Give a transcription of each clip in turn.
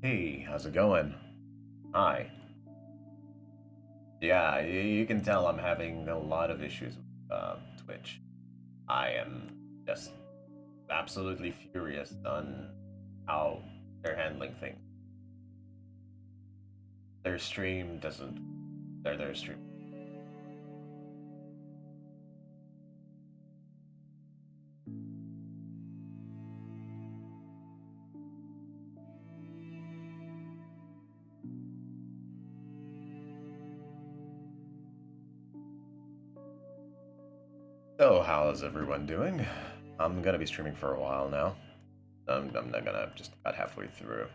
Hey, how's it going? Hi. Yeah, you can tell I'm having a lot of issues with Twitch. I am just absolutely furious on how they're handling things. Their stream doesn't. Their stream. So, how's everyone doing? I'm gonna be streaming for a while now. I'm not gonna just about halfway through.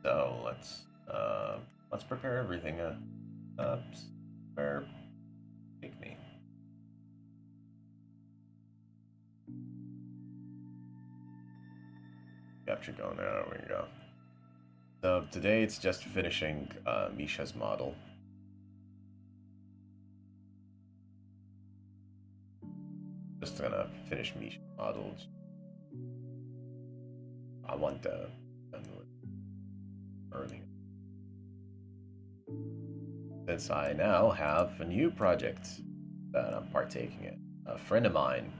So let's prepare everything. Prepare. Take me. Capture going. There we go. So today it's just finishing Misha's model. Just gonna finish Misha's model. I want the early. Since I now have a new project that I'm partaking in. A friend of mine,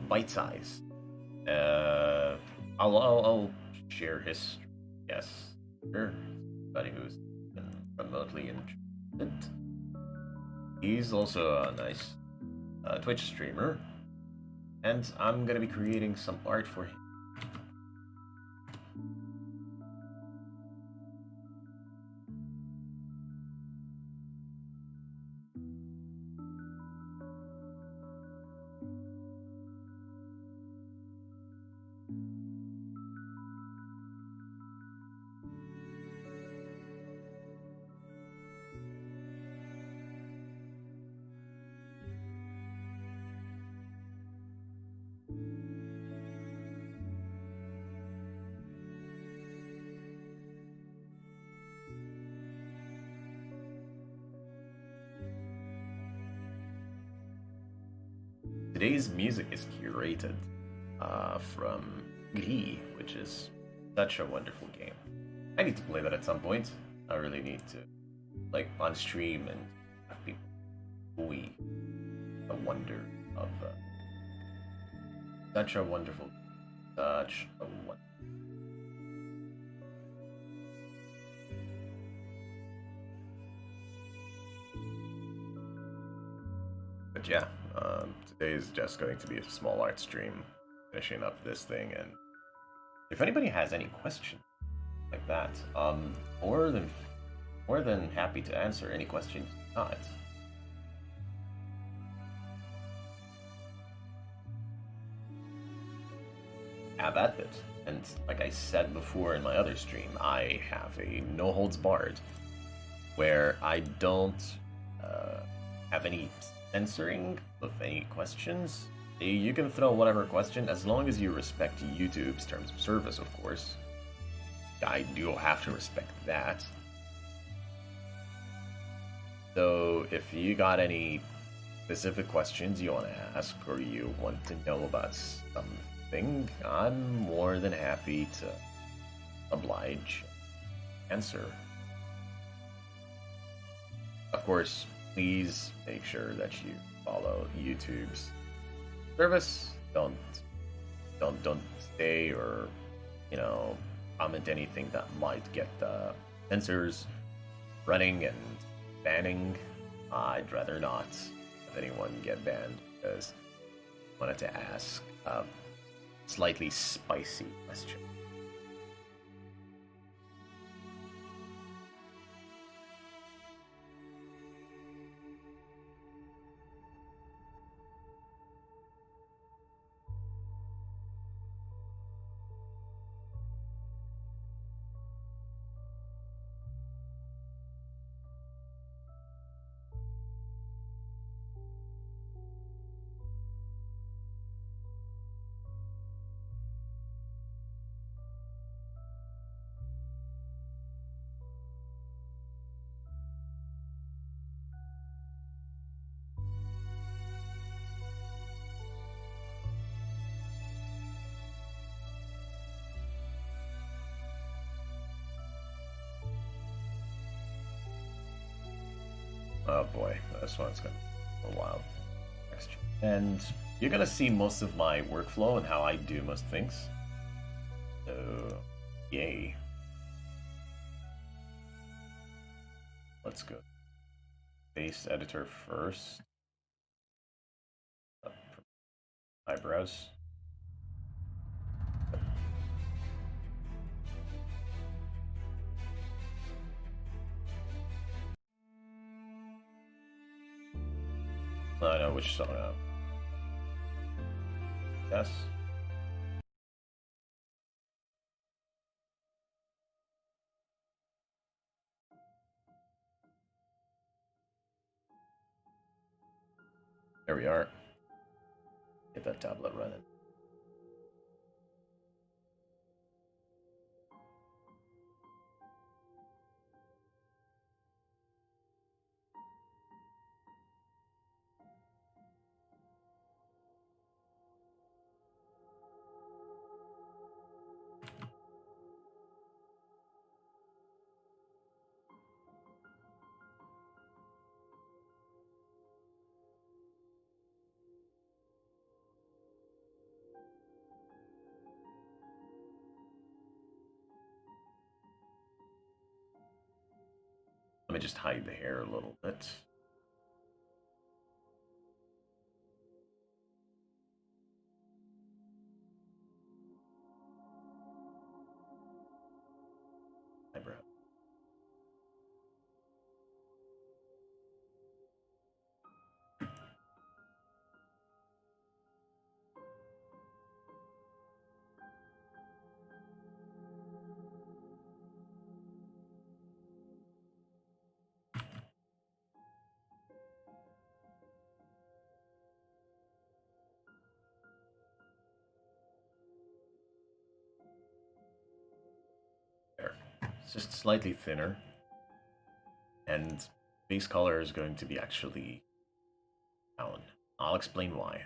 Bite Size. Uh, I'll share his. Yes, sure. Anybody who's been remotely interested. He's also a nice Twitch streamer, and I'm gonna be creating some art for him. Today's music is curated from Gris, which is such a wonderful game. I need to play that at some point. I really need to, like, on stream and have people see the wonder of such a wonderful, such a wonderful. But yeah, today is just going to be a small art stream, finishing up this thing. And if anybody has any questions like that, more than happy to answer any questions you got. Have at it. And like I said before in my other stream, I have a no holds barred where I don't have any censoring of any questions. You can throw whatever question as long as you respect YouTube's terms of service, of course. I do have to respect that. So if you got any specific questions you want to ask or you want to know about something, I'm more than happy to oblige, answer. Of course, please make sure that you follow YouTube's service. Don't stay or comment anything that might get the censors running and banning. I'd rather not have anyone get banned because I wanted to ask a slightly spicy question. Oh boy, this one's gonna be a while. And you're gonna see most of my workflow and how I do most things. So, yay. Let's go. Base editor first. Eyebrows. I know which song now. Yes. There we are. Get that tablet running. Let me just hide the hair a little bit. Eyebrow. There. It's just slightly thinner. And base color is going to be actually down. I'll explain why.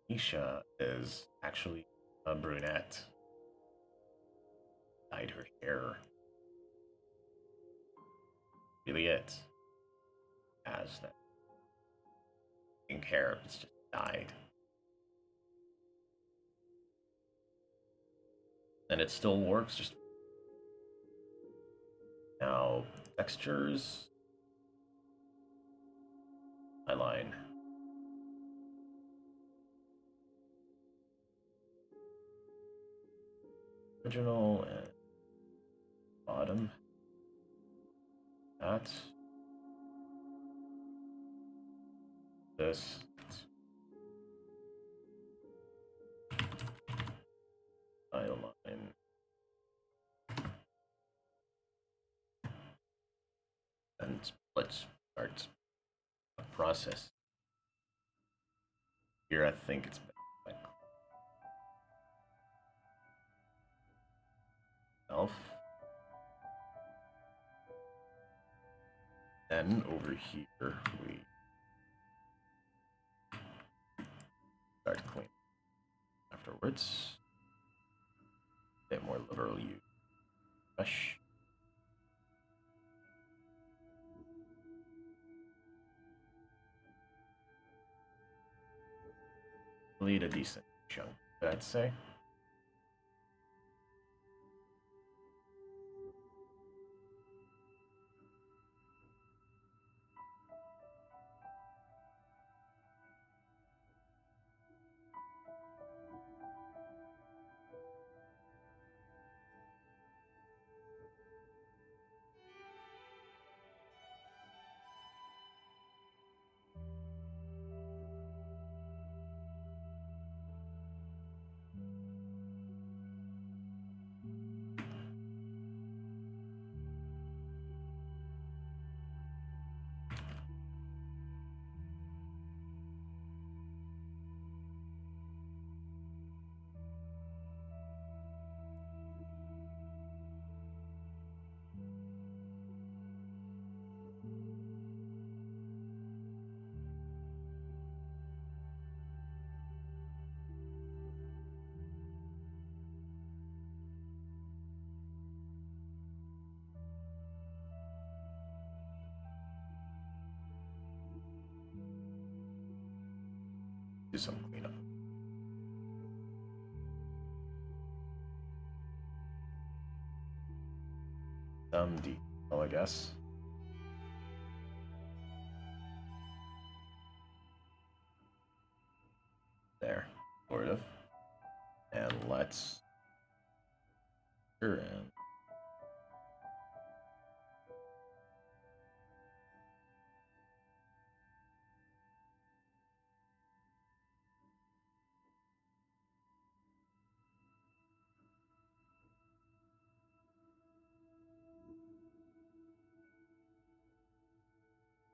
Misha is actually a brunette. Dyed her hair. Really it. Has that pink hair, it's just dyed. And it still works, just now textures. Eyeline. Original and bottom. That. This. Eyeline. And let's start a process. Here I think it's like self. Then over here we start cleaning. Afterwards, a bit more liberal use brush. Lead a decent chunk, I'd say. some cleanup. Some detail, I guess. There, sort of. And let's and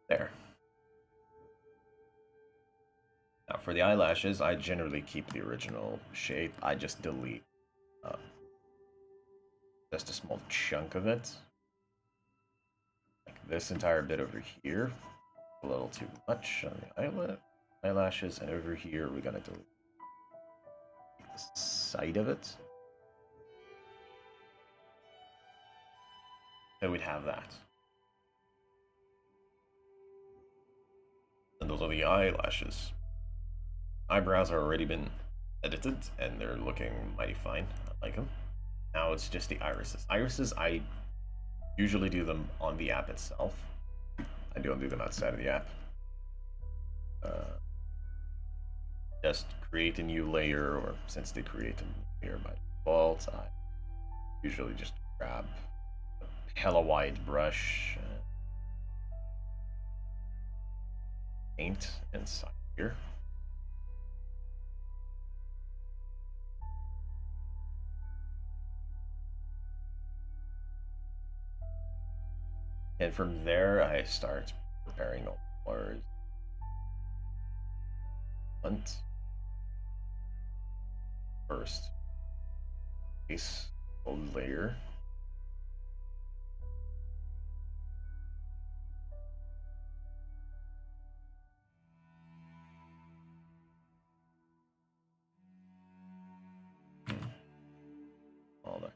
there. Now for the eyelashes, I generally keep the original shape. I just delete just a small chunk of it. Like this entire bit over here. A little too much on the eyelashes, and over here we're gonna delete the side of it. So we'd have that. And those are the eyelashes. Eyebrows are already been edited, and they're looking mighty fine. I like them. Now it's just the irises. Irises, I usually do them on the app itself. I don't do them outside of the app. Just create a new layer, or since they create a new layer by default, I usually just grab a hella wide brush, paint inside here. And from there, I start preparing all the colors. First, base layer. All that.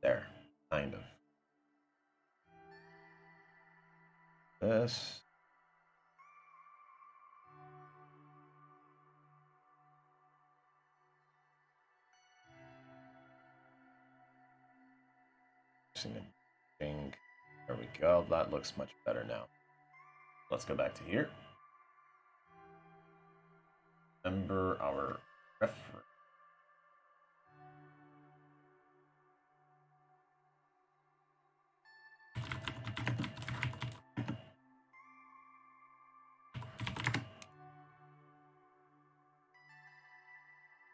There, kind of. This. There we go. That looks much better now. Let's go back to here. Remember our reference.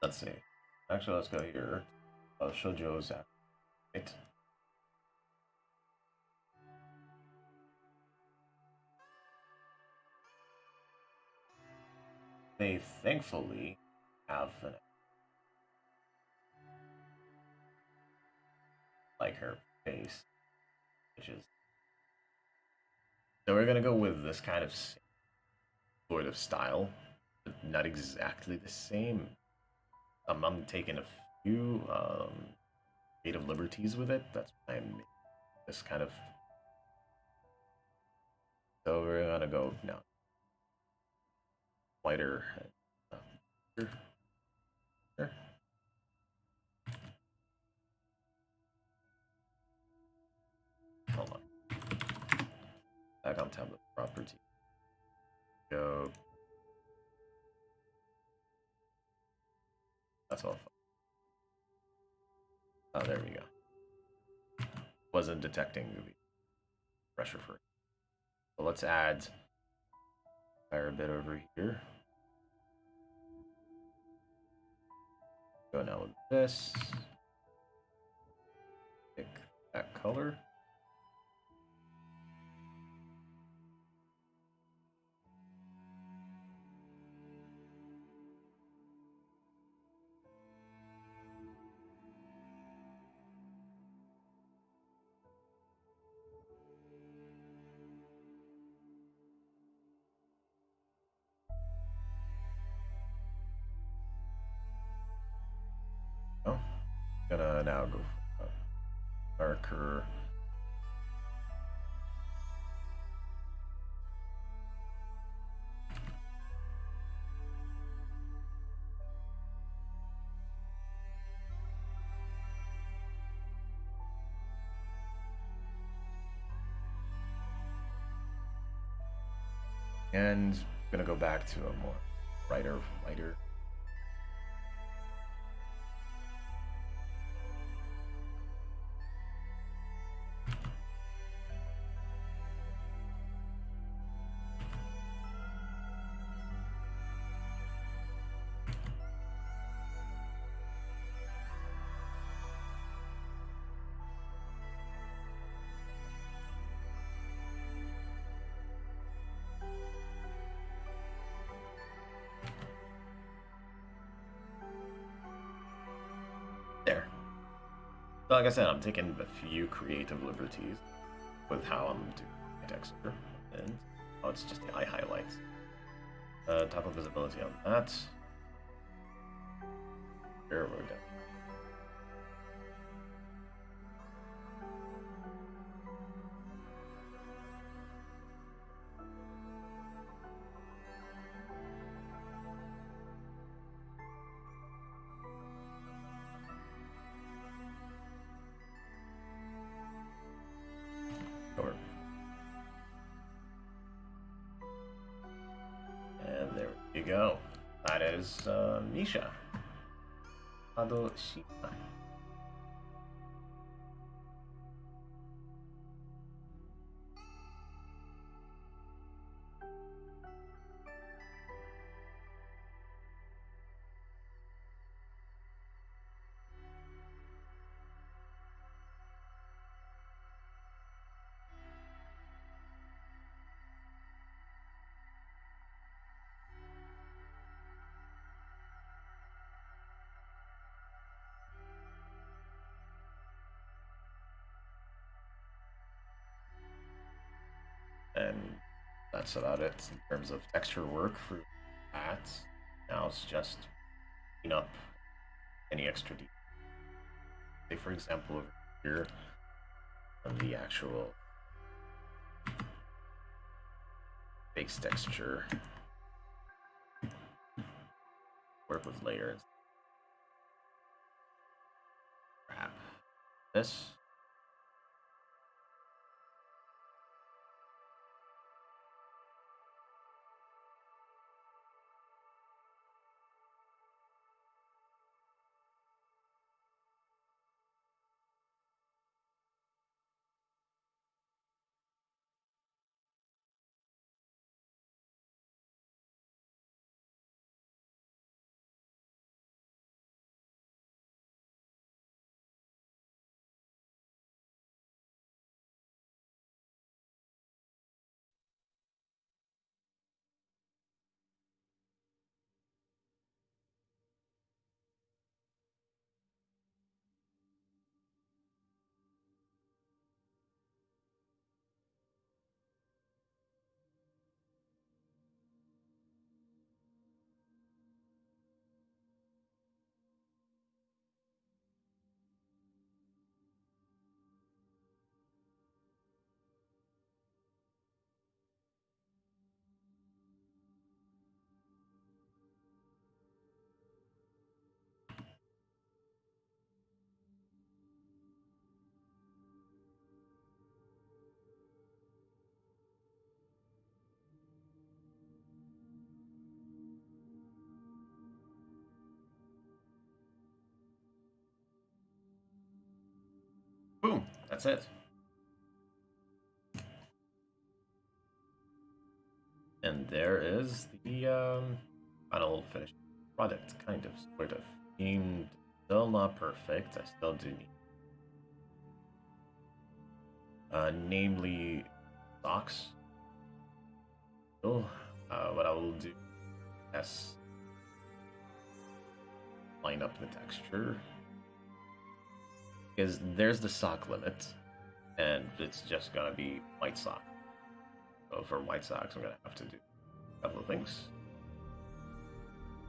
Let's see. Actually, let's go here. I'll show Joe's app. Right. They thankfully have an like her face, which is so we're gonna go with this kind of sort of style, but not exactly the same. I'm taking a few creative liberties with it. That's why I'm this kind of. So we're gonna go now. Wider. Here. Here. Hold on. Back on tablet property. Go. That's all. Oh, there we go. Wasn't detecting the pressure for it. So let's add a bit over here. Go now with this. Pick that color. Oh, gonna now go darker. And I'm gonna go back to a more brighter, lighter. There. So like I said, I'm taking a few creative liberties with how I'm doing my texture, and oh, it's just the eye highlights. Top of visibility on that. There we go. Sure. And there you go. That is Misha. Adoshima. And that's about it in terms of texture work for that. Now it's just clean up any extra detail. Say, for example, over here on the actual base texture, work with layers. Grab this. Boom, that's it. And there is the final finished product, kind of, sort of. Still not perfect. I still do need, namely, socks. So, what I will do is line up the texture, because there's the sock limit, and it's just gonna be white sock. So for white socks, I'm gonna have to do a couple of things.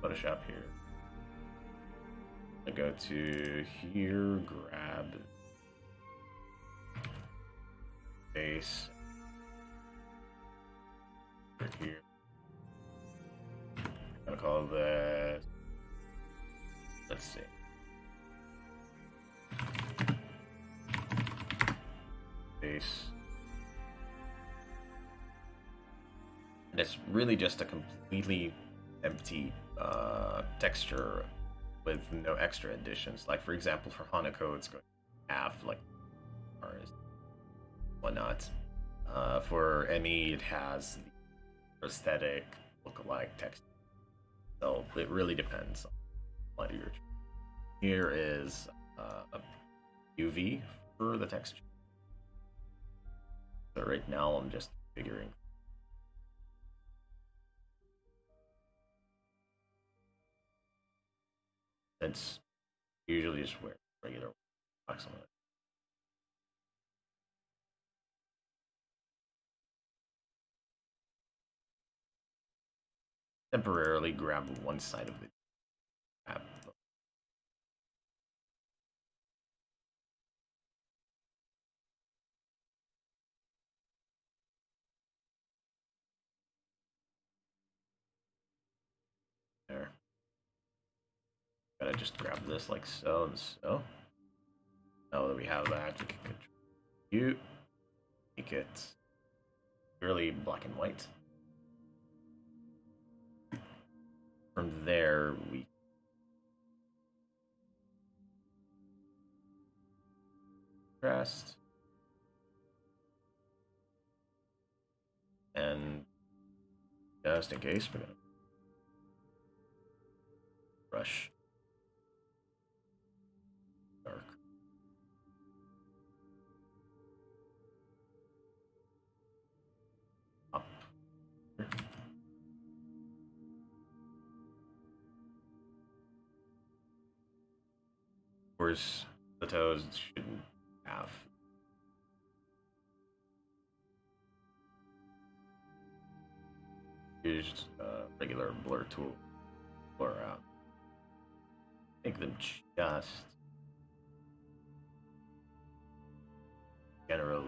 Photoshop here. I go to here, grab base right here. I'm gonna call that. Let's see. Base. And it's really just a completely empty texture with no extra additions. Like for example, for Hanako, it's going to have like stars, whatnot. For Emmy, it has the prosthetic look-alike text. So it really depends on what you're. Here is a UV for the texture. So right now I'm just figuring. That's usually just where regular box on it. Temporarily grab one side of the tab. There. Gotta just grab this like so and so. Now that we have that, we can control U, make it purely black and white. From there, we contrast, and just in case, we're gonna brush dark. Up. Of course, the toes shouldn't have. Use regular blur tool, blur out. Make them just general.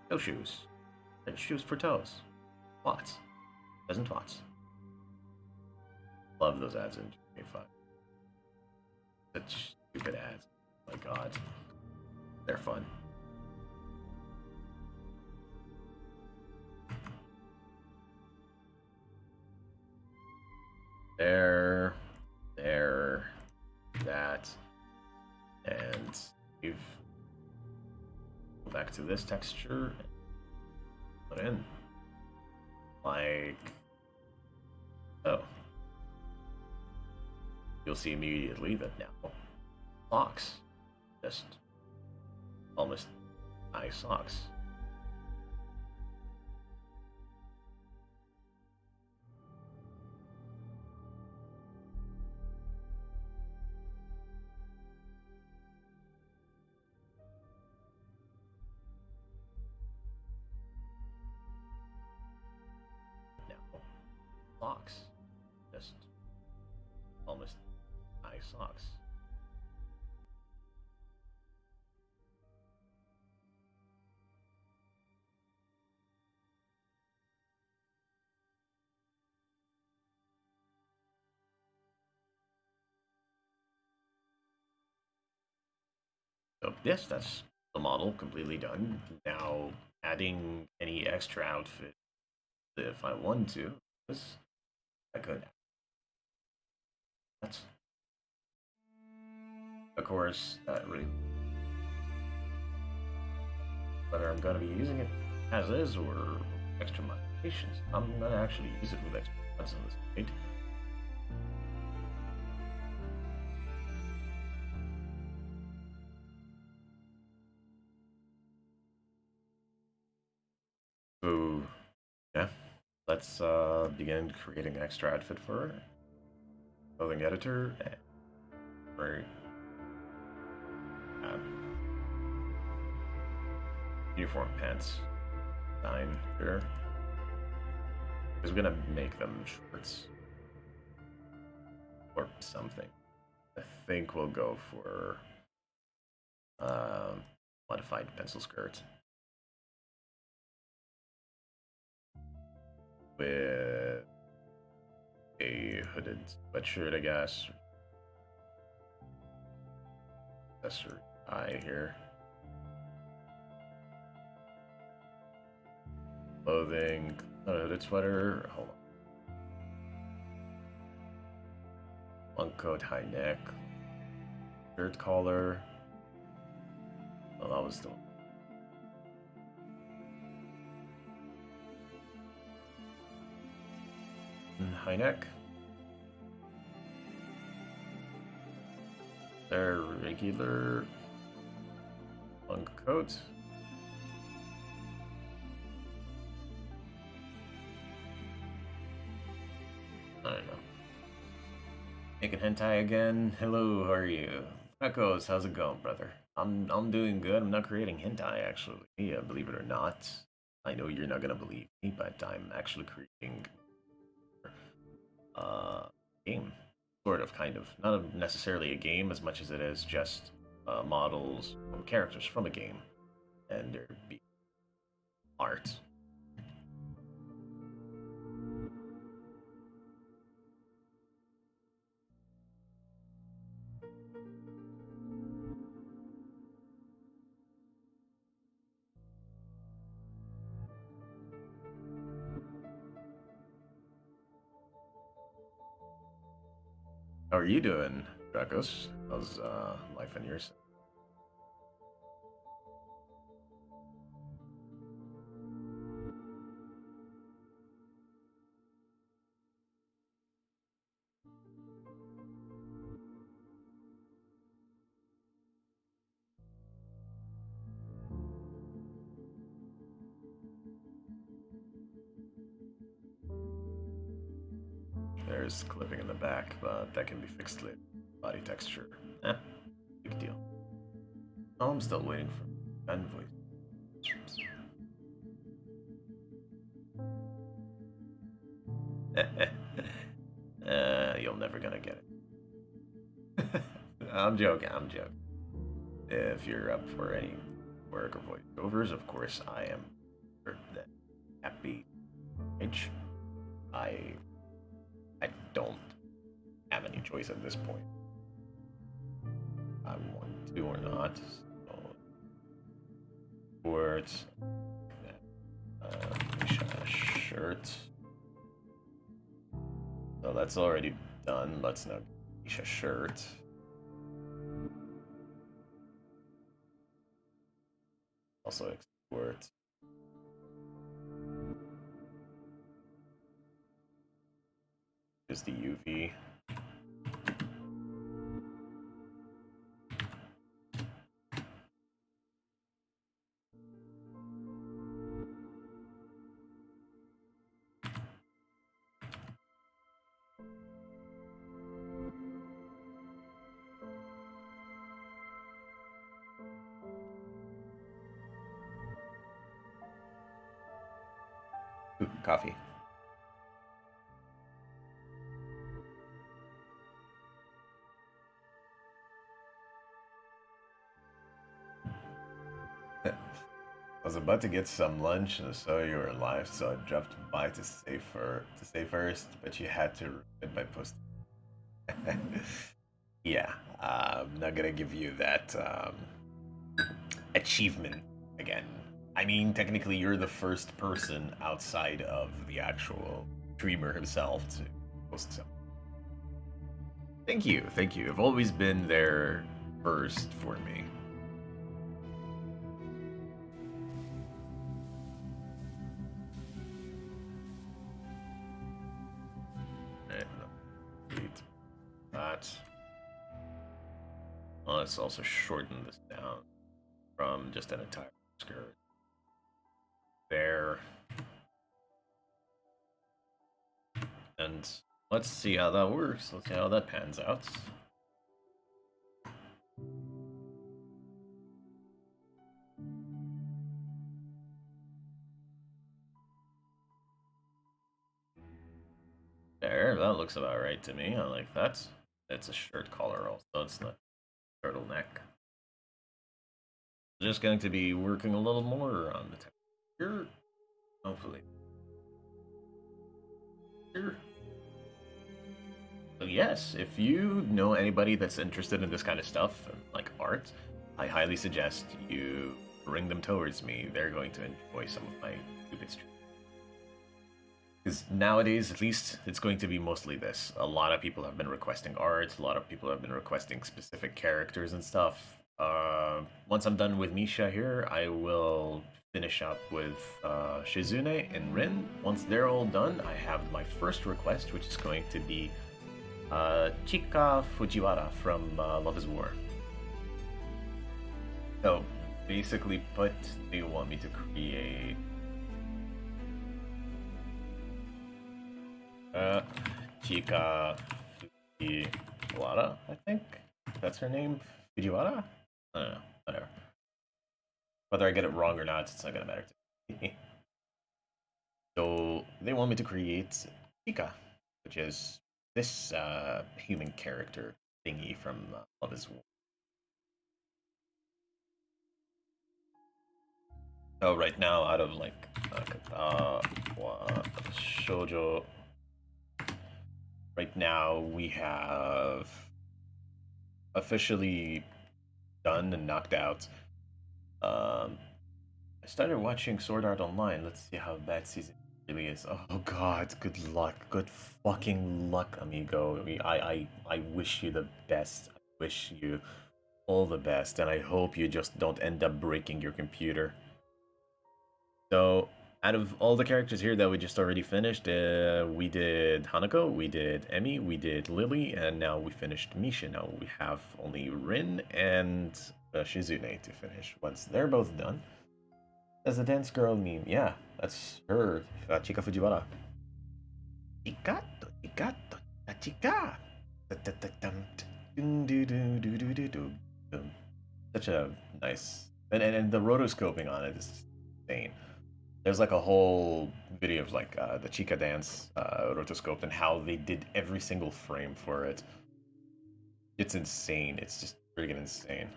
Toe shoes. And shoes for toes. Watts. Doesn't watts. Love those ads in GTA 5. Such stupid ads. Oh my god. They're fun. There, that, and we've go back to this texture and put in like so. You'll see immediately that now socks, just almost nice socks. Socks, just almost nice socks. So yes, that's the model completely done. Now adding any extra outfit if I want to, I could. That's of course that really whether I'm gonna be using it as is or extra modifications. I'm gonna actually use it with extra mods in this state. So yeah, let's begin creating extra outfit for her. Clothing editor and for uniform pants design here. Because we're gonna make them shorts or something. I think we'll go for modified pencil skirt with a hooded sweatshirt, I guess. Accessory eye here. Clothing, not a hooded sweater. Hold on. Long coat, high neck, shirt collar. Oh, that was still. High neck. Their regular long coat. I don't know. Making hentai again. Hello, how are you? Echoes, how's it going, brother? I'm doing good. I'm not creating hentai actually. Yeah, believe it or not. I know you're not gonna believe me, but I'm actually creating game. Sort of, kind of. Not necessarily a game as much as it is just models from characters from a game. And there be art. How are you doing, Dracos? How's life on yours? There's clipping in the back, but that can be fixed later. Body texture. Big deal. Oh, I'm still waiting for gun voice. You're never gonna get it. I'm joking, I'm joking. If you're up for any work or voiceovers, of course I am happy. I I don't have any choice at this point. I want to or not. So, words. Misha shirt. So that's already done. Let's now Misha shirt. Also export. Is the UV. Ooh, coffee. I was about to get some lunch and I saw you were live, so I dropped by to say first, but you had to ruin my post. Yeah, I'm not gonna give you that achievement again. I mean, technically, you're the first person outside of the actual streamer himself to post something. Thank you, thank you. You've always been there first for me. And delete that. Well, let's also shorten this down from just an entire skirt. There. And let's see how that works. Let's see how that pans out. There, that looks about right to me. I like that. It's a shirt collar also, it's not turtleneck. Just going to be working a little more on the texture, hopefully. Here. So yes, if you know anybody that's interested in this kind of stuff, like art, I highly suggest you bring them towards me. They're going to enjoy some of my stupid streams. Because nowadays, at least, it's going to be mostly this. A lot of people have been requesting art, a lot of people have been requesting specific characters and stuff. Once I'm done with Misha here, I will finish up with Shizune and Rin. Once they're all done, I have my first request, which is going to be Chika Fujiwara from Love is War. So, basically put, they want me to create Chika Fujiwara, I think that's her name. Fujiwara? I don't know, whatever. Whether I get it wrong or not, it's not gonna matter to me. So they want me to create Chika, which is this human character thingy from Love is War. So right now, out of like shoujo, right now we have officially done and knocked out. I started watching Sword Art Online. Let's see how that season really is. Oh God, good luck, good fucking luck, amigo. I wish you the best. I wish you all the best, and I hope you just don't end up breaking your computer. So, out of all the characters here that we just already finished, we did Hanako, we did Emi, we did Lily, and now we finished Misha. Now we have only Rin and Shizune to finish. Once they're both done, there's a dance girl meme. Yeah, that's her, Chika Fujiwara. Chikato, chikato, chika. Such a nice, and the rotoscoping on it is insane. There's like a whole video of like the Chica dance rotoscoped and how they did every single frame for it. It's insane. It's just friggin' insane.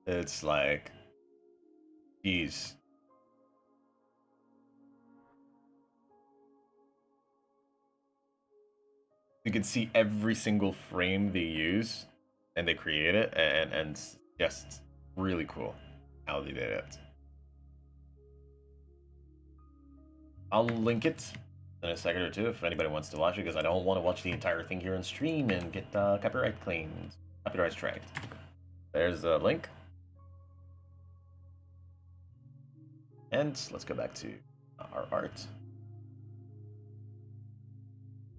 It's like, geez. You can see every single frame they use and they create it, and just really cool how they did it. I'll link it in a second or two if anybody wants to watch it, because I don't want to watch the entire thing here on stream and get copyright claims, copyright striked. There's the link. And let's go back to our art.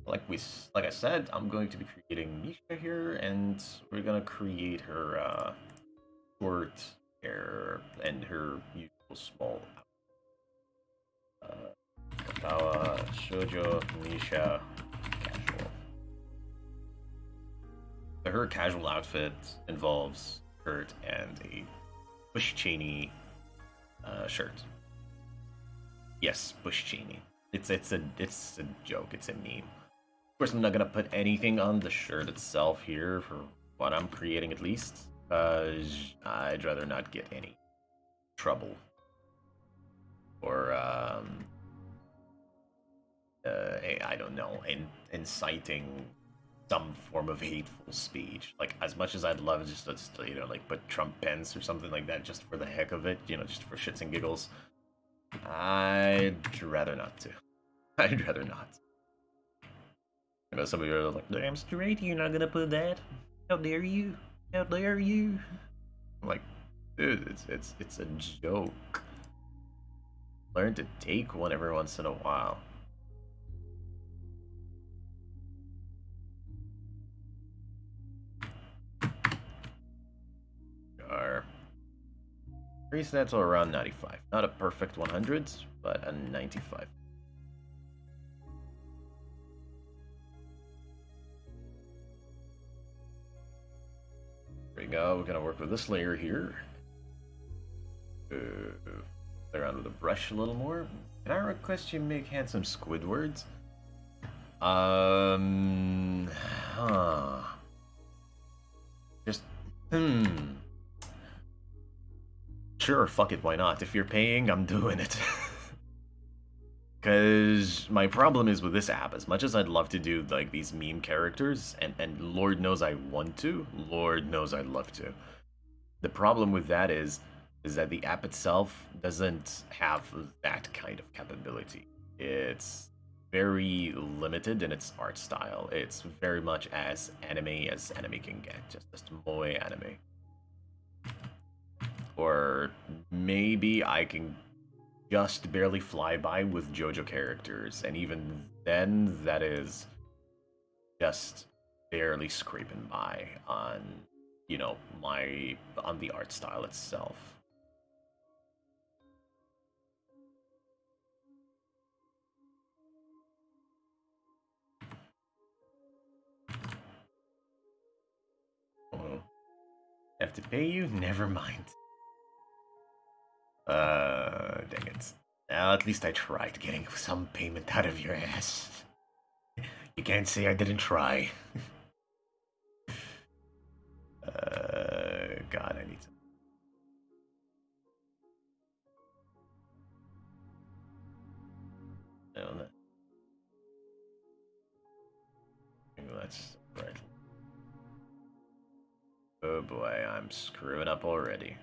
Like I said, I'm going to be creating Misha here, and we're gonna create her short hair and her usual small Katawa Shoujo Misha casual. Her casual outfit involves shirt and a Bush Cheney shirt. Yes, Bush Cheney. It's a joke. It's a meme. Of course, I'm not gonna put anything on the shirt itself here for what I'm creating, at least, because I'd rather not get any trouble or I don't know, inciting some form of hateful speech. Like, as much as I'd love just to, you know, like put Trump pens or something like that just for the heck of it, you know, just for shits and giggles, I'd rather not to. I'd rather not. I know some of you are like, damn straight, you're not gonna put that? How dare you? How dare you? I'm like, dude, it's a joke. Learn to take one every once in a while. Our increase that to around 95. Not a perfect 100, but a 95. There we go. We're gonna work with this layer here. Play around with the brush a little more. Can I request you make handsome Squidwards? Huh. Just, Sure, fuck it, why not? If you're paying, I'm doing it. Because my problem is with this app, as much as I'd love to do like these meme characters, and Lord knows I want to, Lord knows I'd love to. The problem with that is that the app itself doesn't have that kind of capability. It's very limited in its art style. It's very much as anime can get, just moe anime. Or maybe I can just barely fly by with JoJo characters, and even then, that is just barely scraping by on, you know, on the art style itself. Oh, have to pay you? Never mind. Dang it. Now, at least I tried getting some payment out of your ass. You can't say I didn't try. God, I need some. No, that's right. Oh boy, I'm screwing up already.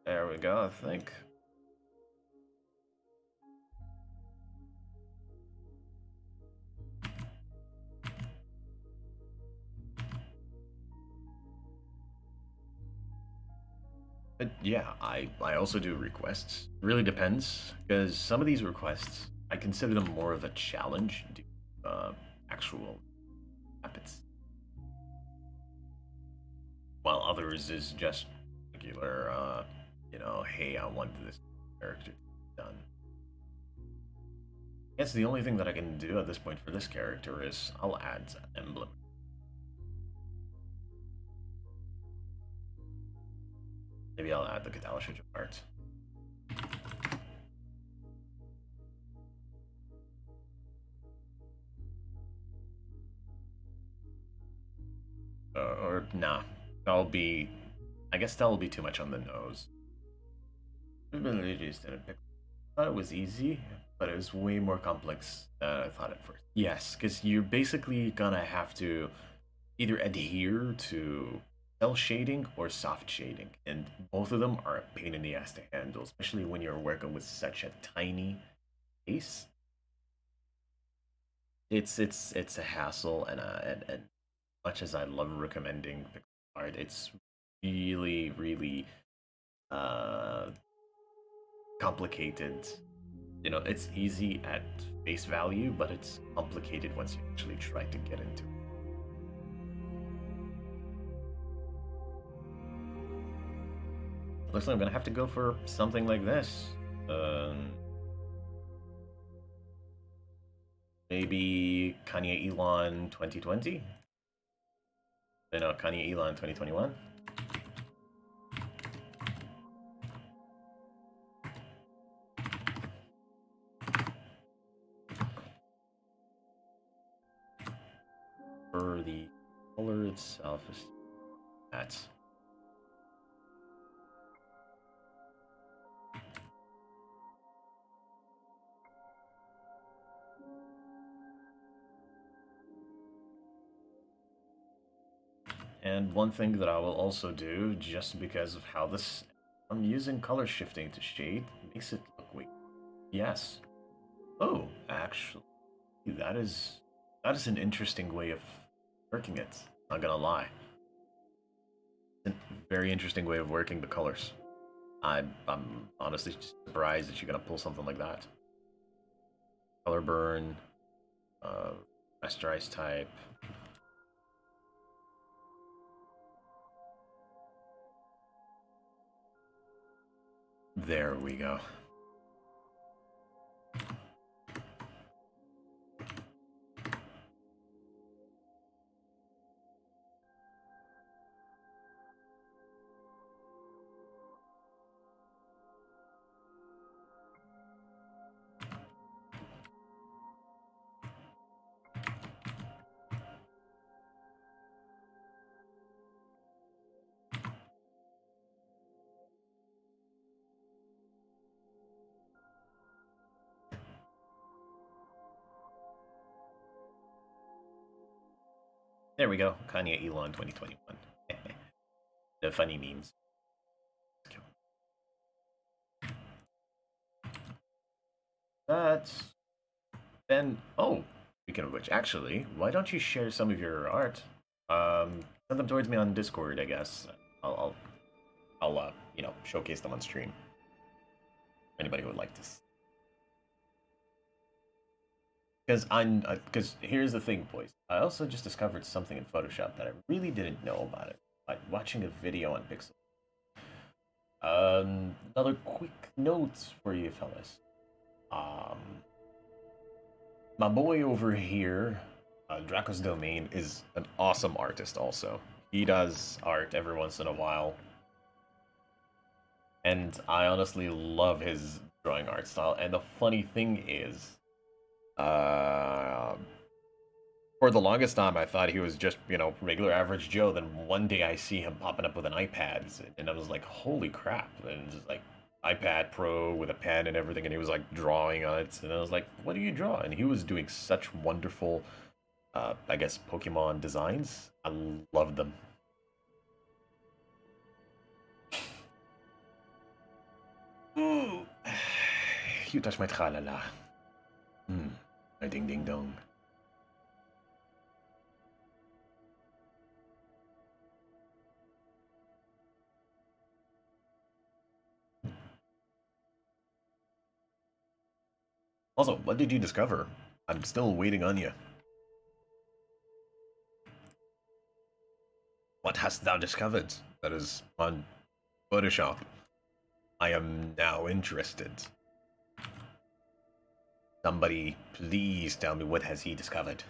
There we go, I think. But yeah, I also do requests. It really depends, because some of these requests, I consider them more of a challenge to actual habits, while others is just regular, you know, hey, I want this character done. I guess the only thing that I can do at this point for this character is I'll add an emblem. Maybe I'll add the Eyelashes part. Or nah, that'll be. I guess that'll be too much on the nose. I thought it was easy, but it was way more complex than I thought at first. Yes, because you're basically gonna have to either adhere to cell shading or soft shading, and both of them are a pain in the ass to handle, especially when you're working with such a tiny face. It's a hassle, and much as I love recommending pixel art, it's really uh, complicated. You know, it's easy at face value, but it's complicated once you actually try to get into it. Looks like I'm gonna have to go for something like this. Maybe Kanye Elon 2020? No, Kanye Elon 2021? For the color itself is that. And one thing that I will also do, just because of how this, I'm using color shifting to shade, makes it look weak. Yes. Oh, actually, that is an interesting way of working it. Not gonna lie, it's a very interesting way of working the colors. I'm honestly surprised that you're gonna pull something like that. Color burn, rasterize type. There we go. There we go. Kanye Elon 2021. The funny memes. That's then. Oh, speaking of which, actually, why don't you share some of your art? Send them towards me on Discord, I guess. I'll showcase them on stream. Anybody who would like to. Because here's the thing, boys. I also just discovered something in Photoshop that I really didn't know about it. Like watching a video on Pixel. Another quick note for you fellas. My boy over here, Draco's Domain, is an awesome artist also. He does art every once in a while. And I honestly love his drawing art style. And the funny thing is, for the longest time, I thought he was just, regular average Joe. Then one day I see him popping up with an iPad, and I was like, holy crap. And just like, iPad Pro with a pen and everything, and he was like drawing on it. And I was like, what do you draw? And he was doing such wonderful, I guess, Pokemon designs. I loved them. Ooh. You touch my tralala. My ding ding dong. Also, what did you discover? I'm still waiting on you. What hast thou discovered that is on Photoshop? I am now interested. Somebody, please tell me what has he discovered.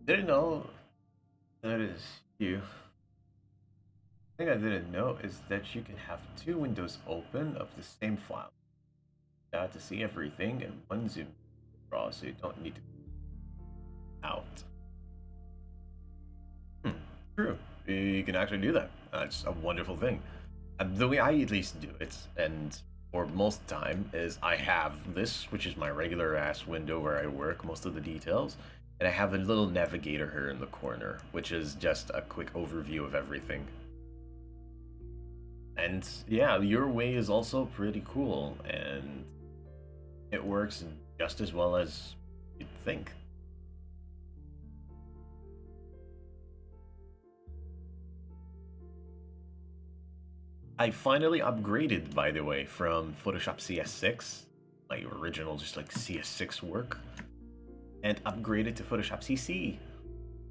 Didn't know that is you. The thing I didn't know is that you can have two windows open of the same file. To see everything in one zoom draw, so you don't need to out. True. You can actually do that. That's a wonderful thing. The way I at least do it, and for most time, is I have this, which is my regular ass window where I work most of the details, and I have a little navigator here in the corner, which is just a quick overview of everything. And yeah, your way is also pretty cool, and it works just as well as you'd think. I finally upgraded, by the way, from Photoshop CS6, my original just like CS6 work, and upgraded to Photoshop CC.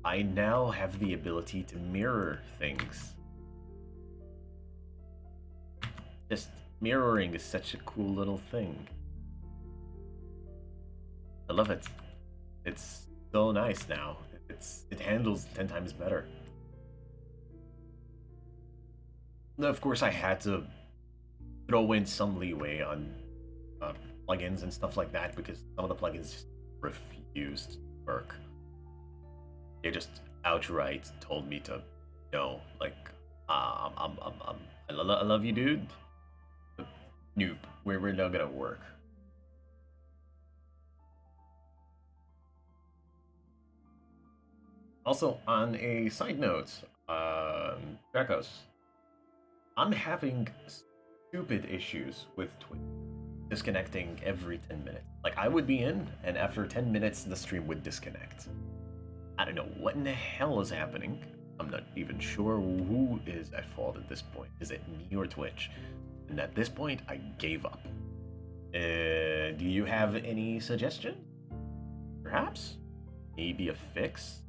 I now have the ability to mirror things. Just mirroring is such a cool little thing. I love it. It's so nice now. It handles 10 times better. Of course, I had to throw in some leeway on plugins and stuff like that because some of the plugins just refused to work. They just outright told me to no, like, I love you, dude. But nope, we're not gonna work. Also, on a side note, Dracos, I'm having stupid issues with Twitch disconnecting every 10 minutes. Like, I would be in, and after 10 minutes, the stream would disconnect. I don't know what in the hell is happening. I'm not even sure who is at fault at this point. Is it me or Twitch? And at this point, I gave up. Do you have any suggestion? Perhaps? Maybe a fix?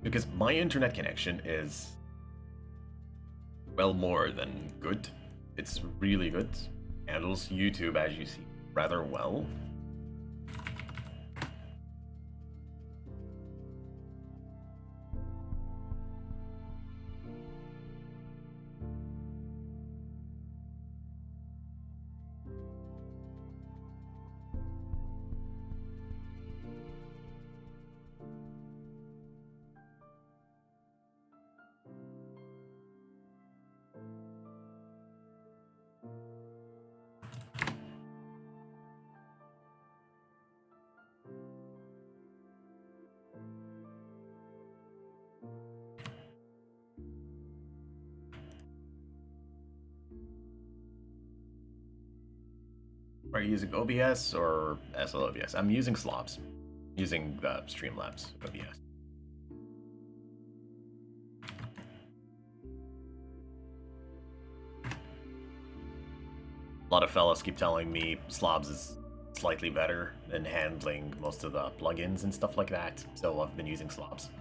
Because my internet connection is, well, more than good. It's really good. handles YouTube, as you see, rather well. Are you using OBS or SLOBS? I'm using Slobs, using Streamlabs OBS. A lot of fellas keep telling me Slobs is slightly better than handling most of the plugins and stuff like that, so I've been using Slobs.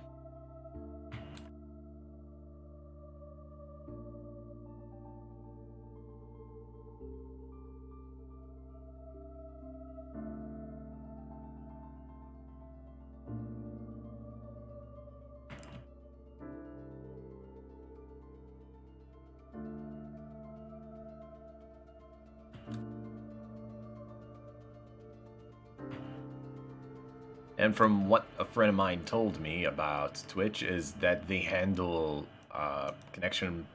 And from what a friend of mine told me about Twitch is that they handle connection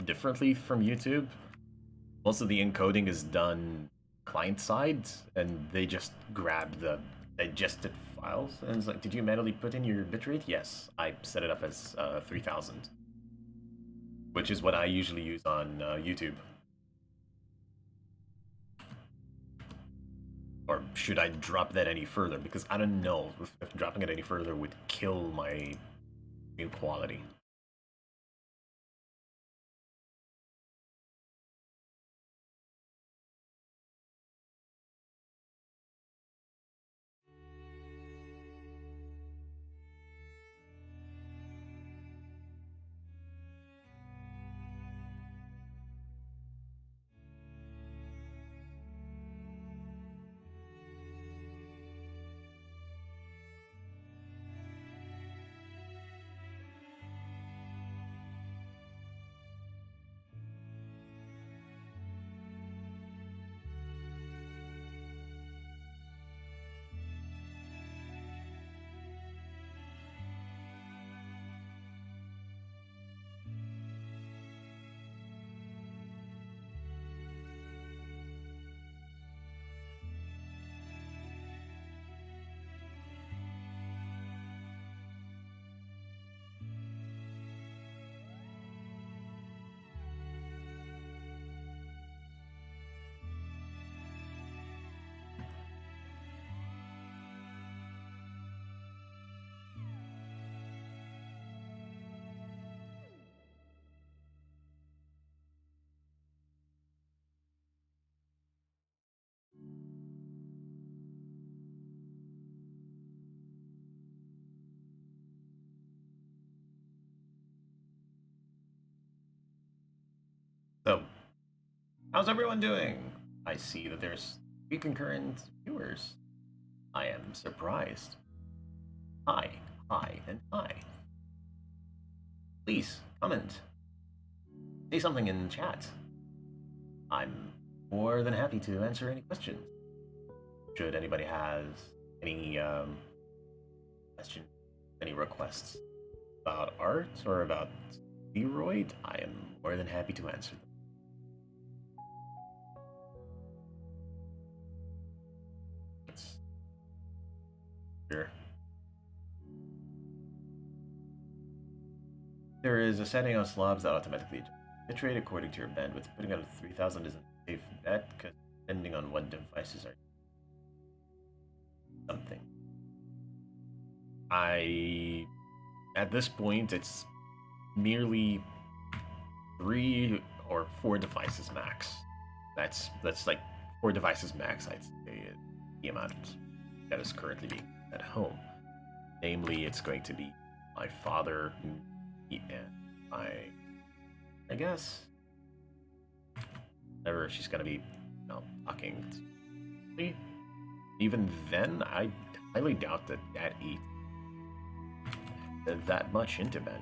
differently from YouTube. Most of the encoding is done client side, and they just grab the digested files. And it's like, did you manually put in your bitrate? Yes, I set it up as 3000, which is what I usually use on YouTube. Or should I drop that any further? Because I don't know if dropping it any further would kill my new quality. So, how's everyone doing? I see that there's 3 concurrent viewers. I am surprised. Hi, hi, and hi. Please, comment. Say something in chat. I'm more than happy to answer any questions. Should anybody has any questions, any requests about art or about Vroid, I am more than happy to answer them. Sure. There is a setting on slabs that automatically bitrate according to your bandwidth. Putting out 3000 isn't a safe bet because depending on what devices are something. At this point, it's merely 3 or 4 devices max. That's like 4 devices max, I'd say, the amount that is currently being at home. Namely, it's going to be my father and I guess whenever she's gonna be, talking to me. Even then, I highly doubt that that eats that much into bandwidth.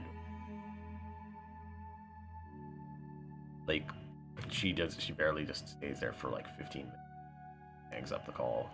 Like, she barely just stays there for like 15 minutes, hangs up the call.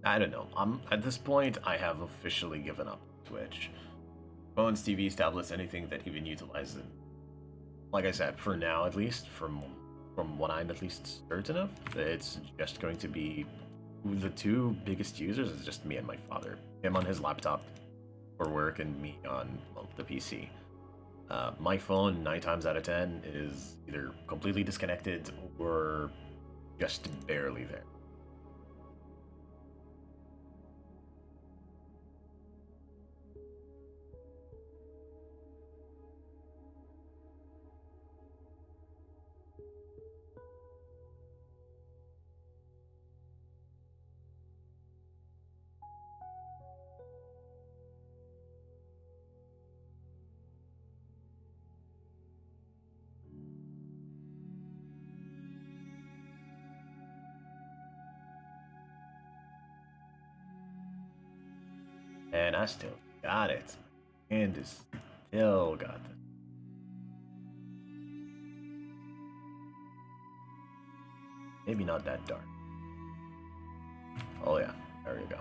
I don't know. At this point, I have officially given up Twitch. Phones, TVs, tablets, anything that even utilizes it. Like I said, for now at least, from what I'm at least certain of, it's just going to be the two biggest users is just me and my father. Him on his laptop for work and me on, well, the PC. My phone, 9 times out of 10, is either completely disconnected or just barely there. And I still got it. And still got it. Maybe not that dark. Oh yeah, there you go.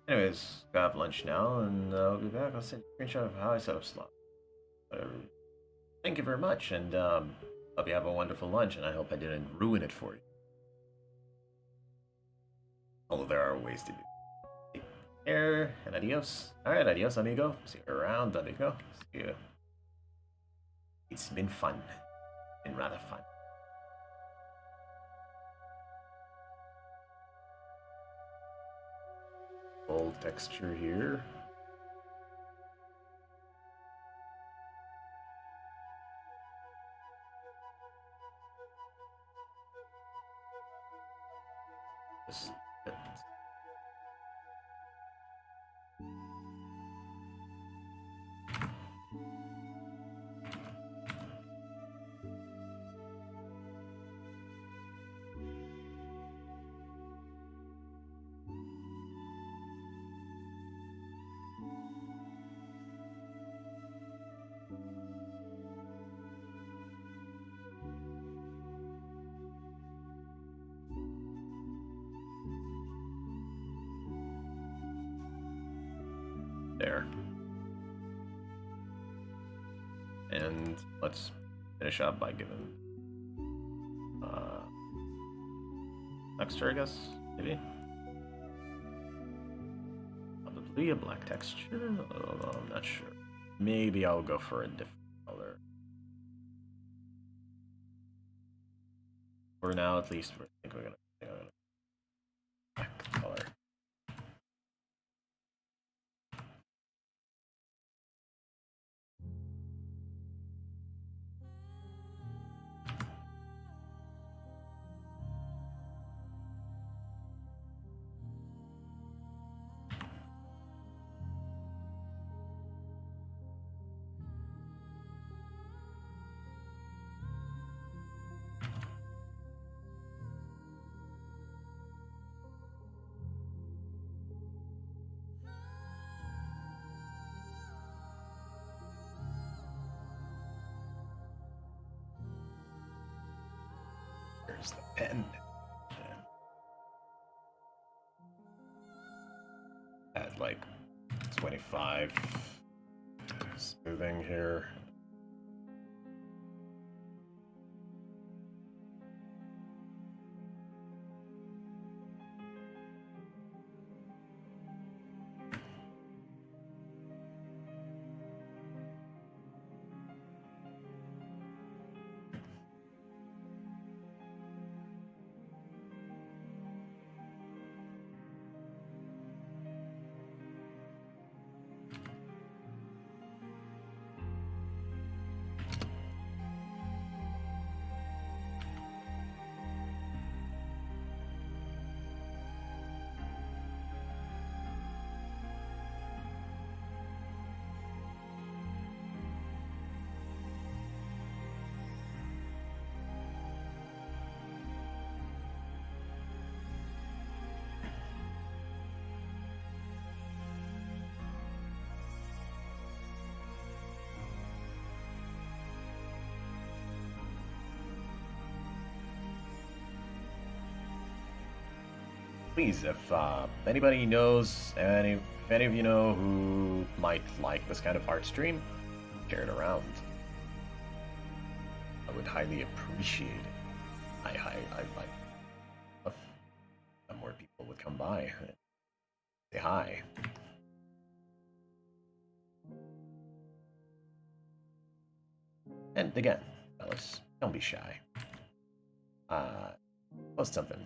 Anyways, grab lunch now, and I'll be back. I'll send you a screenshot of how I set up slot. Whatever. Thank you very much, and hope you have a wonderful lunch, and I hope I didn't ruin it for you. Although there are ways to do it. Take care, and adios. Alright, adios, amigo. See you around, amigo. See you. It's been fun. Been rather fun. Full texture here. Just there. And let's finish up by giving texture, I guess, maybe. Probably a black texture. I'm not sure. Maybe I'll go for a different color. For now, at least, I think we're gonna black color. Where's the pen? Add like 25 smoothing here. Please, if anybody knows, if any of you know who might like this kind of art stream, share it around. I would highly appreciate it. I'd like more people would come by and say hi. And again, fellas, don't be shy. Post something.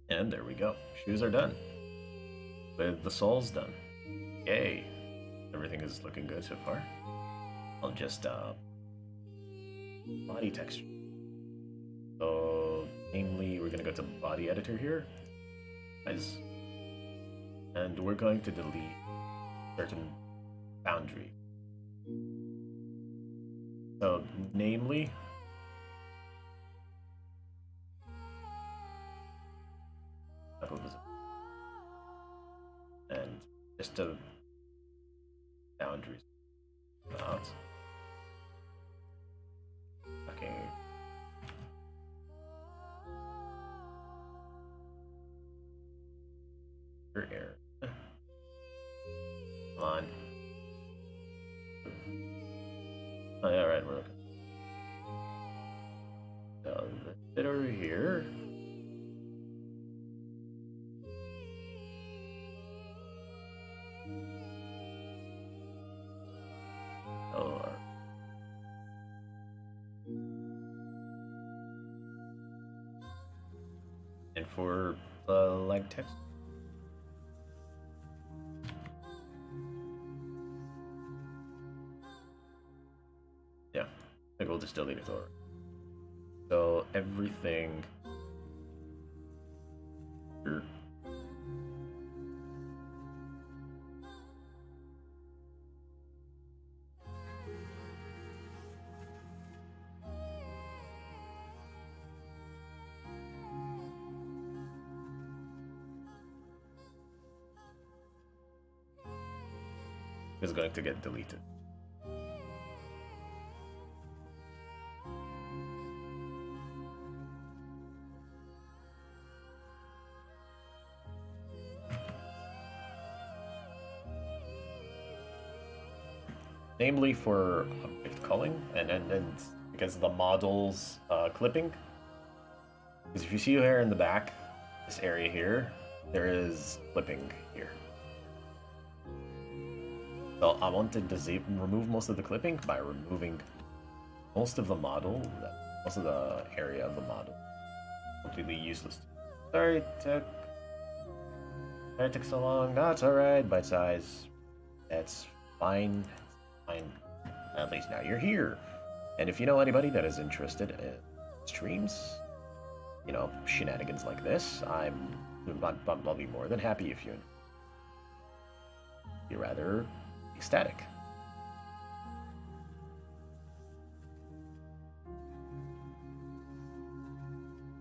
And there we go. Shoes are done. With the soles done. Yay. Everything is looking good so far. I'll just body texture. So namely we're gonna go to body editor here. Guys. And we're going to delete certain boundary. So namely and just a boundaries out. Okay. Air. On. Oh yeah, right, we're looking. So the bit over here. And for the leg text. Yeah, I think we'll just delete it over. So everything here. Is going to get deleted. Namely for object calling and because the model's clipping. Because if you see here in the back, this area here, there is clipping here. So I want to remove most of the clipping by removing most of the model, most of the area of the model. Completely useless. Sorry it took so long. That's alright, bite size. That's fine. Fine. At least now you're here. And if you know anybody that is interested in streams, you know, shenanigans like this, I'll be more than happy if you're rather ecstatic.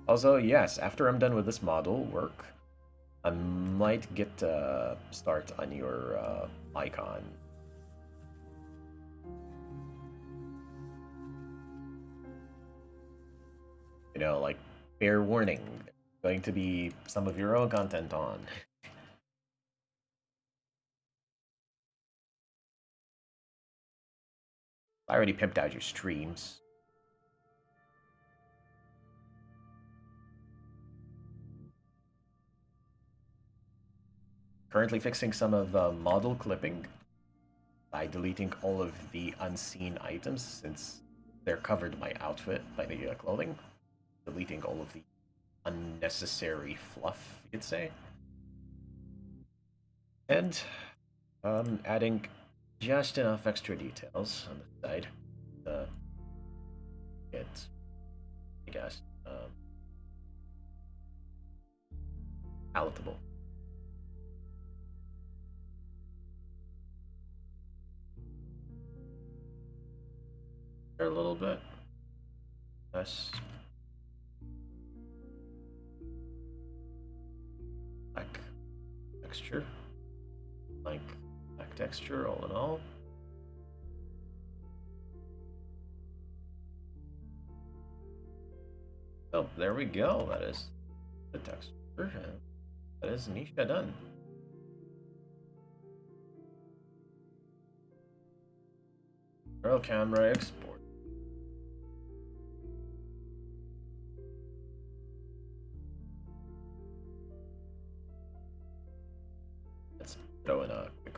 Also, yes, after I'm done with this model work, I might get start on your icon. You know, like, fair warning, there's going to be some of your own content on. I already pimped out your streams. Currently fixing some of the model clipping by deleting all of the unseen items since they're covered by outfit, by the clothing. Deleting all of the unnecessary fluff, you could say. And adding just enough extra details on the side to get, I guess, palatable. A little bit less black texture, like black texture all in all. Oh, there we go. That is the texture. That is Misha done. Girl camera export. Let's throw in a quick.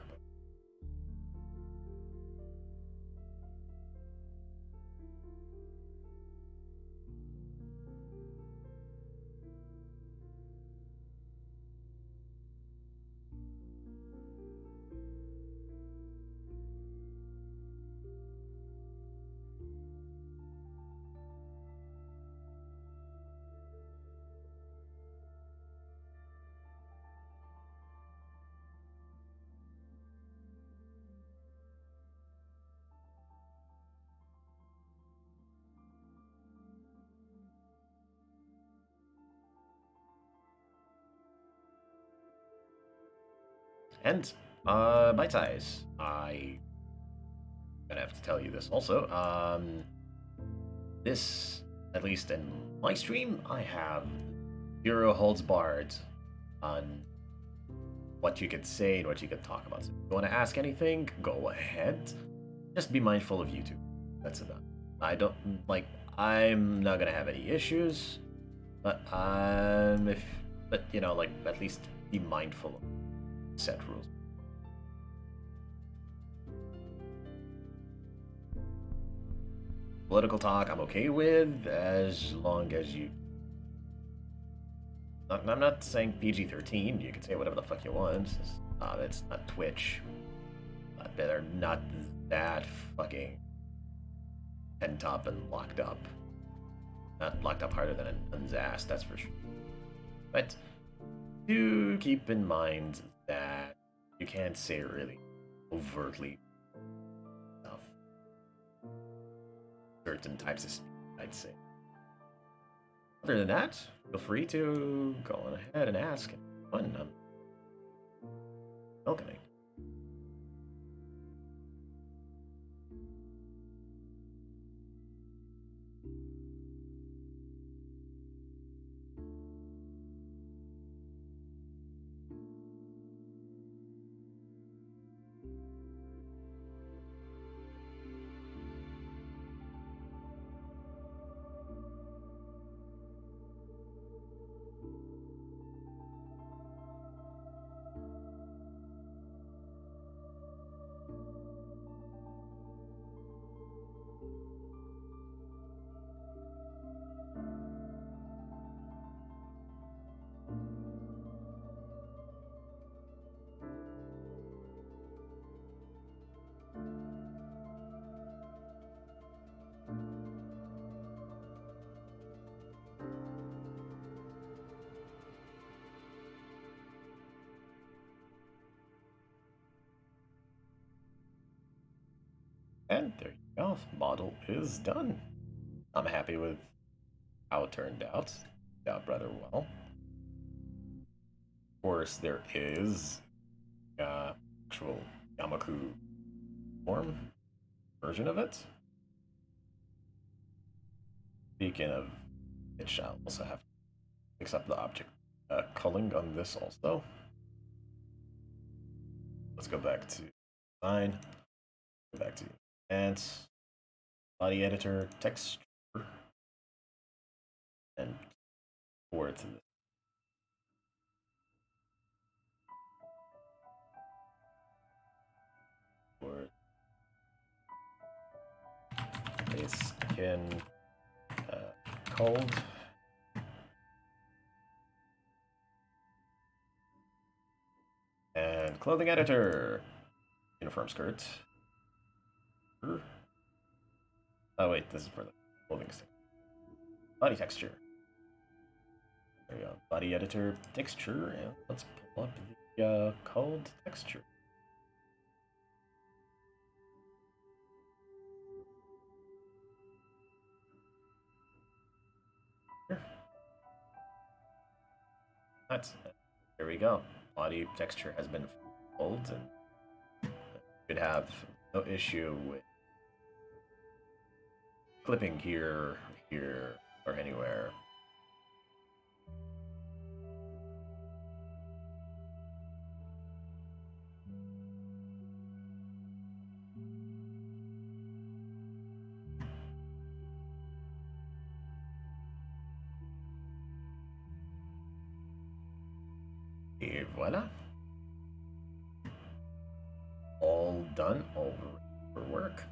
And bite size. I'm gonna have to tell you this also. This, at least in my stream, I have zero holds barred on what you could say and what you could talk about. So if you want to ask anything, go ahead. Just be mindful of YouTube. That's enough. I don't like. I'm not gonna have any issues, but but you know, like, at least be mindful of set rules. Political talk, I'm okay with, as long as you. I'm not saying PG-13. You can say whatever the fuck you want. It's not Twitch. They're not that fucking pent up and locked up. Not locked up harder than anyone's ass, that's for sure. But do keep in mind that you can't say really overtly stuff. Certain types of speech, I'd say. Other than that, feel free to go on ahead and ask. Fun. Welcoming. And there you go. Model is done. I'm happy with how it turned out. Turned out rather well. Of course, there is actual Yamaku form version of it. Speaking of which, I'll also have to fix up the object culling on this also. Let's go back to design. Go back to advanced body editor, texture, and forward to the forward. A skin cold. And clothing editor. Uniform skirt. Oh wait, this is for the clothing stick. Body texture. There you go. Body editor texture, and let's pull up the cold texture. Here. There we go. Body texture has been pulled, and should have no issue with clipping here, or anywhere. Et voila. All done, all for work.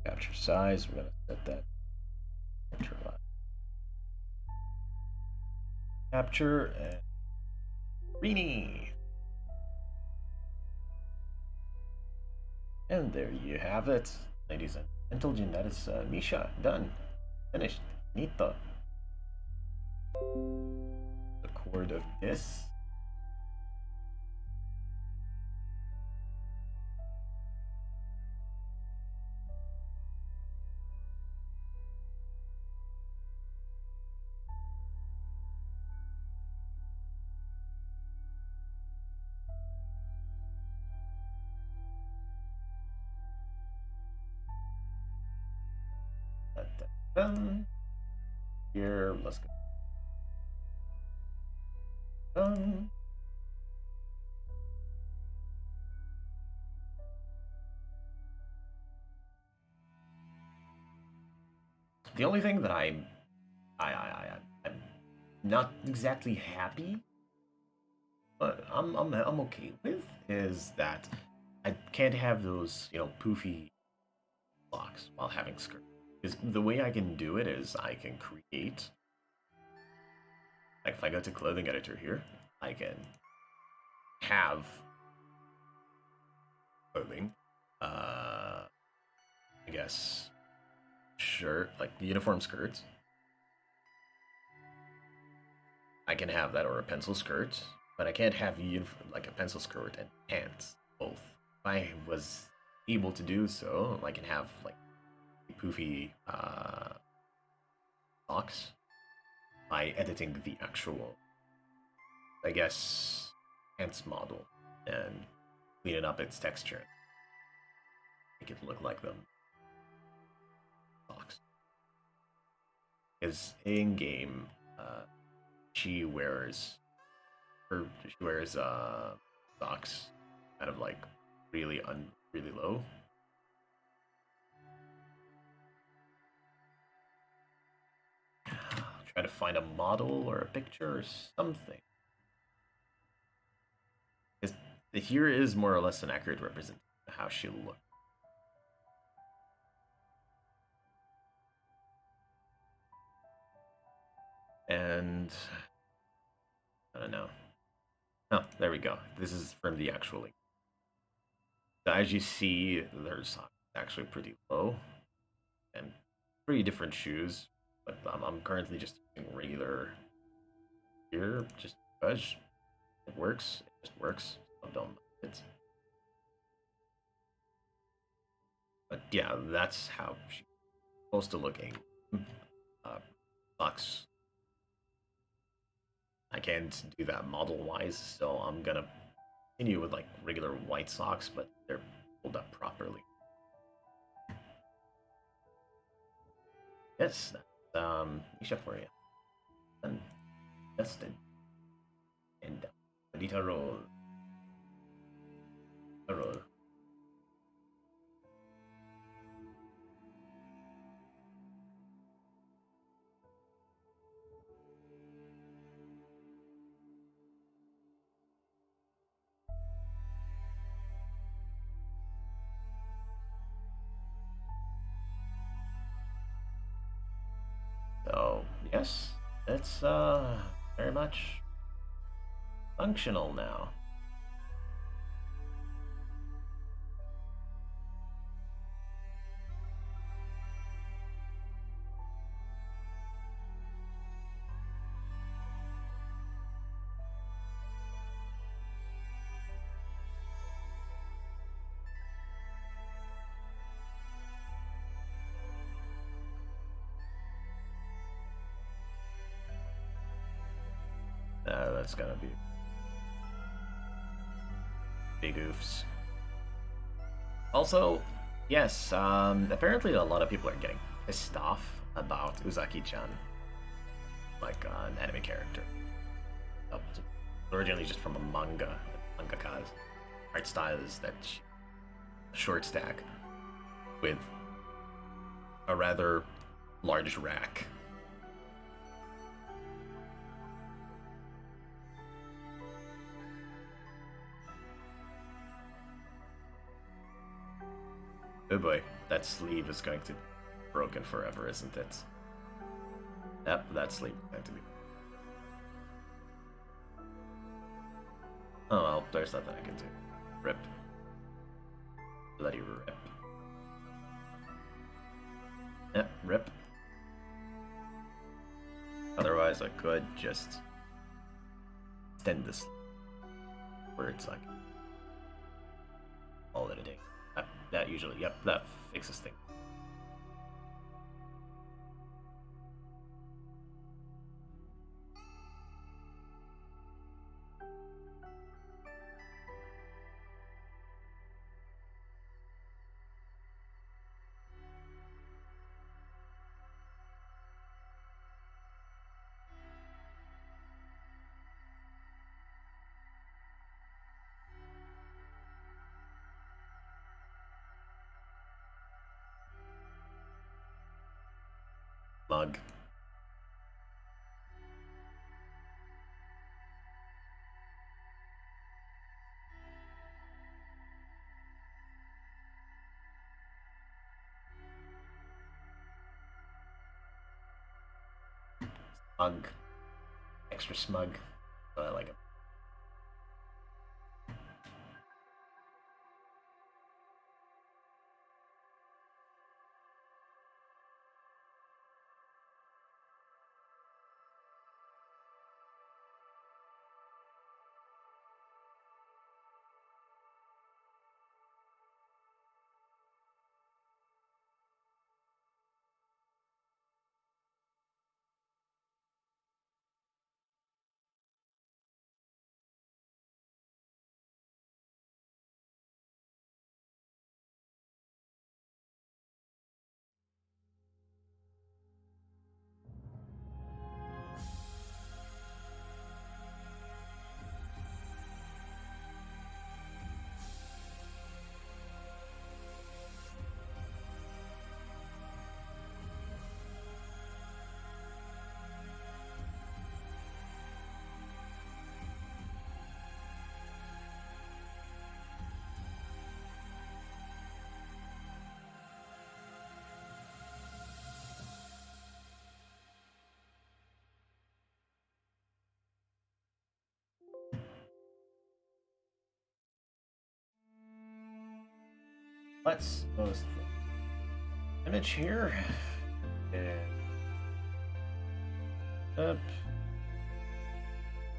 Capture size, we're gonna set that capture and greenie. And there you have it, ladies and gentlemen. That is Misha done, finished, finito. The chord of this. Done. Here, let's go. Done. The only thing that I'm not exactly happy, but I'm okay with is that I can't have those poofy blocks while having skirt. Because the way I can do it is I can create, like if I go to clothing editor here, I can have clothing. I guess shirt, like uniform skirts. I can have that, or a pencil skirt, but I can't have like a pencil skirt and pants both. If I was able to do so, I can have like poofy socks by editing the actual, I guess, pants model and cleaning up its texture, make it look like them socks. Because in game, she wears socks kind of like really low. Try to find a model or a picture or something. Because here is more or less an accurate representation of how she looks. And I don't know. Oh, there we go. This is from the actual link. So as you see, there's actually pretty low and pretty different shoes. But I'm currently just using regular here just because it works. It just works. I don't know it. But yeah, that's how she's supposed to look. Socks. I can't do that model wise, so I'm gonna continue with like regular white socks, but they're pulled up properly. Yes, that's Misha for you. And tested. And Dita roll. Roll. So yes, it's very much functional now. That's gonna be big oofs. Also, yes, apparently a lot of people are getting pissed off about Uzaki-chan, like an anime character. Originally just from a mangaka's art style is that short stack with a rather large rack. Oh boy, that sleeve is going to be broken forever, isn't it? Yep, that sleeve is going to be. Oh well, there's nothing I can do. Rip. Bloody rip. Yep, rip. Otherwise, I could just extend this where it's like all editing. That usually, yep, that fixes things. Mug. Smug. Extra smug. But I like him. let's post the image here. And up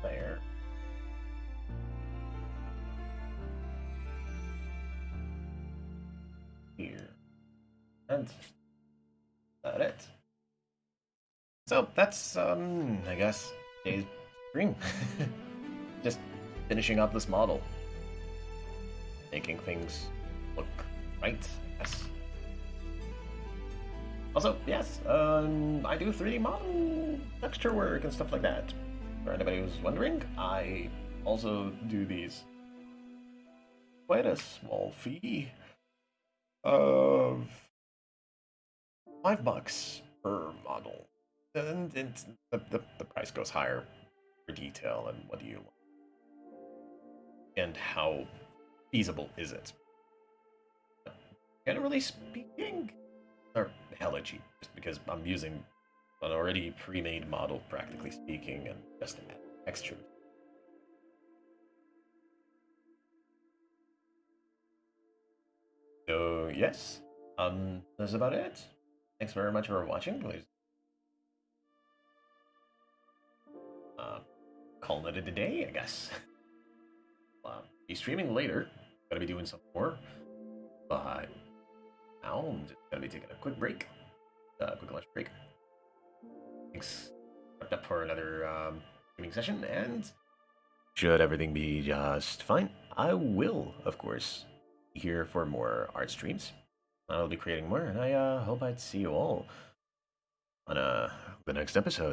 there. Here. And that's it. So that's I guess today's stream. Just finishing up this model. Making things look right, I guess. Also, yes, I do 3D model texture work and stuff like that. For anybody who's wondering, I also do these. Quite a small fee of $5 per model. And the price goes higher for detail and what do you want. And how feasible is it? Generally speaking, or hella cheap, just because I'm using an already pre-made model, practically speaking, and just add textures. So yes, that's about it. Thanks very much for watching. Please, calling it a day, I guess. Be streaming later. Gotta be doing some more, but now I'm just gonna be taking a quick break, quick lunch break. Thanks. Wrapped up for another streaming session, and should everything be just fine, I will, of course, be here for more art streams. I'll be creating more, and I hope I'd see you all on the next episode.